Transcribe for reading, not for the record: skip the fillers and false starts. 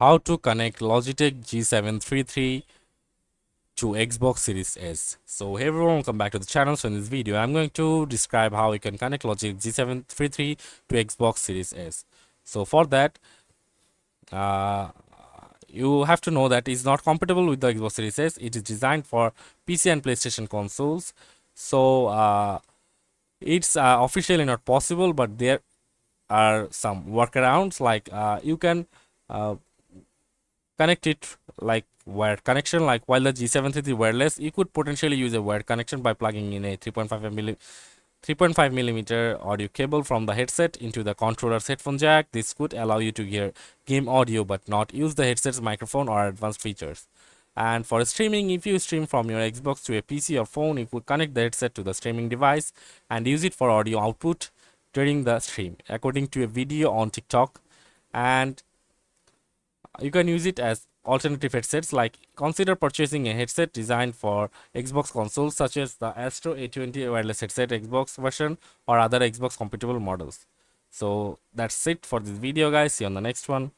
how to connect Logitech G733 to Xbox Series S. So hey everyone, welcome back to the channel. So in this video I'm going to describe how you can connect Logitech G733 to Xbox Series S. So for that, uh, you have to know that it's not compatible with the Xbox Series S. It is designed for PC and PlayStation consoles. So it's officially not possible, but there are some workarounds, like you can uh, connect it like wired connection. Like while the G733 wireless, you could potentially use a wired connection by plugging in a 3.5 millimeter audio cable from the headset into the controller's headphone jack. This could allow you to hear game audio but not use the headset's microphone or advanced features. And for streaming, if you stream from your Xbox to a PC or phone, you could connect the headset to the streaming device and use it for audio output during the stream, according to a video on TikTok. And you can use it as alternative headsets. Like, consider purchasing a headset designed for Xbox consoles such as the Astro A20 wireless headset Xbox version or other Xbox compatible models. So that's it for this video, guys. See you on the next one.